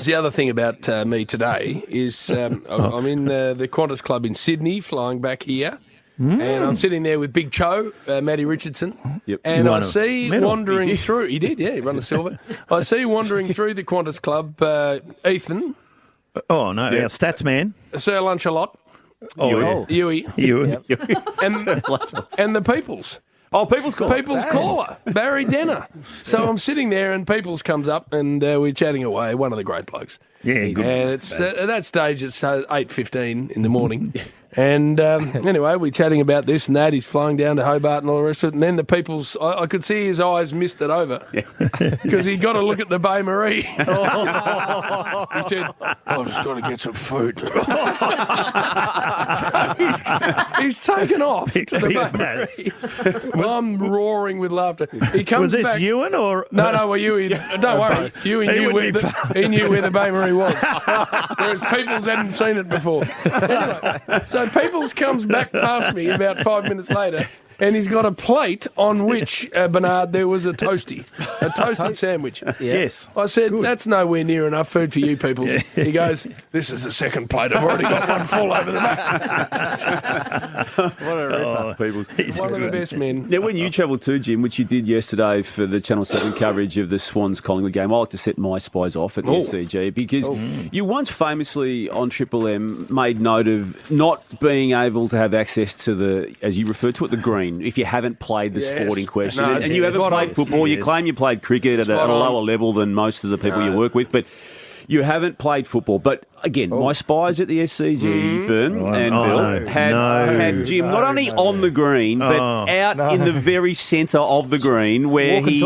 the other thing about me today is I'm in the Qantas Club in Sydney, flying back here. And I'm sitting there with Big Cho, Matty Richardson, and I see wandering through... He did, yeah, he won the silver. I see wandering through the Qantas Club, Ethan. Oh, no, our stats man. Sir Lunchalot. Huey. And the Peoples. Oh, People's Caller. People's Caller, Barry Denner. So I'm sitting there and Peoples comes up and we're chatting away, one of the great blokes. Yeah, good. And it's at that stage it's 8:15 in the morning. And anyway, we're chatting about this and that. He's flying down to Hobart and all the rest of it. And then the People's, I could see his eyes mist it over because he got to look at the Bay Marie. He said, I've just got to get some food. So he's taken off to the Bay Marie. I'm roaring with laughter. He comes Was this back. Ewan or... No, well, Huey, don't worry. Huey knew where the Bay Marie was. Whereas Peoples hadn't seen it before. Anyway, so Peoples comes back past me about 5 minutes later, and he's got a plate on which, Bernard, there was a toasted sandwich. Yes. I said, that's nowhere near enough food for you, Peoples. He goes, this is the second plate. I've already got one full over the back. What a ripper. People's. One of the best men. Now, when you travelled too, Jim, which you did yesterday for the Channel 7 coverage of the Swans Collingwood game, I like to set my spies off at the SCG because you once famously on Triple M made note of not being able to have access to the, as you referred to it, the green, if you haven't played the sport in question. No, and you haven't played football. You claim you played cricket at a lower level than most of the people you work with, but you haven't played football. But again, my spies at the SCG, Bern and Bill, had Jim not only on the green, but out in the very centre of the green where he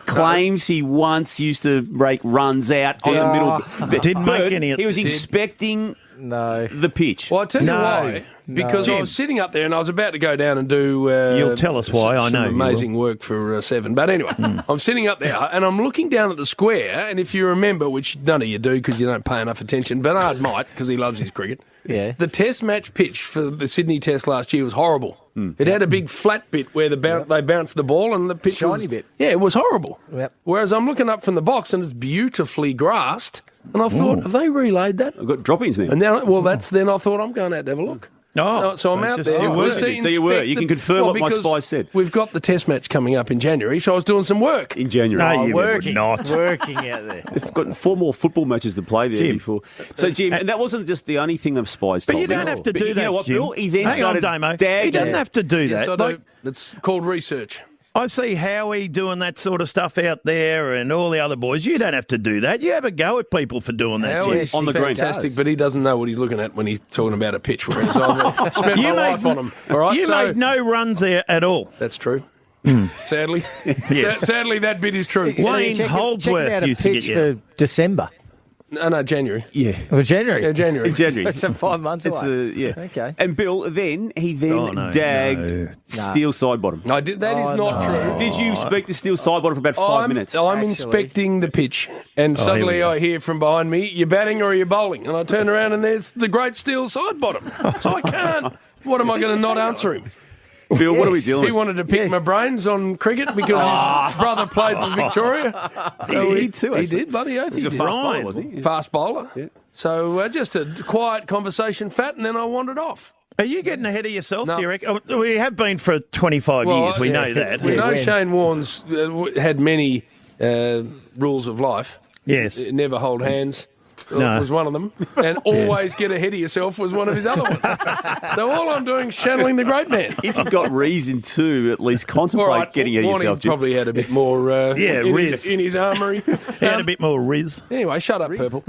claims he once used to break runs out on the middle. Didn't make any. He was inspecting the pitch. Well, I'll tell you why. Because I was sitting up there and I was about to go down and do... You'll tell us why, I know. Amazing work for Seven. But anyway, I'm sitting up there and I'm looking down at the square, and if you remember, which none of you do because you don't pay enough attention, Bernard might because he loves his cricket. Yeah. The test match pitch for the Sydney Test last year was horrible. It had a big flat bit where they bounced the ball and the pitch Shiny bit. Yeah, it was horrible. Yep. Whereas I'm looking up from the box and it's beautifully grassed, and I thought, have they relayed that? I've got droppings now. And then I thought I'm going out to have a look. So I'm out there. So you were. You can confirm what my spies said. We've got the test match coming up in January, so I was doing some work. In January. No, you working, not. Working out there. They've got 4 more football matches to play there before. So, Jim, and that wasn't just the only thing the spies told me. But you don't have to do that, you know what, Jim. Bill? He then Hang on, started Damo. dagging. He doesn't have to do Yes, that. I do. It's called research. I see Howie doing that sort of stuff out there and all the other boys. You don't have to do that. You have a go at people for doing that, Jim. He's on the green. fantastic, but he doesn't know what he's looking at when he's talking about a pitch. Whereas I've spent my life on him. All right, You made no runs there at all. That's true. Sadly. Yes. Sadly, that bit is true. Wayne Holdsworth out a used to pitch get you. for December. No, January. Yeah. Or January. Yeah, January. In January. So 5 months away. Okay. And Bill, he dagged Steel Sidebottom. That is not true. Did you speak to Steel Sidebottom for about 5 minutes? I'm inspecting the pitch, and suddenly I hear from behind me, "You're batting or you're bowling?" And I turn around, and there's the great Steel Sidebottom. So I can't. What am I going to not answer him? Bill, what are we dealing He wanted to pick my brains on cricket because his brother played for Victoria. He too, He did, bloody oath, he He was a did. fast bowler, wasn't he? Fast bowler. Yeah. So just a quiet conversation, Fat, and then I wandered off. Are you getting ahead of yourself, No. do you reckon? Oh, we have been for 25 years. We know that. We know when? Shane Warne's had many rules of life. Yes. Never hold hands. No. Was one of them. And always get ahead of yourself was one of his other ones. So all I'm doing is channeling the great man. If you've got reason to at least contemplate getting ahead of Warney yourself, Jim. probably had a bit more riz. in his armoury. He had a bit more riz. Anyway, shut up, Purple.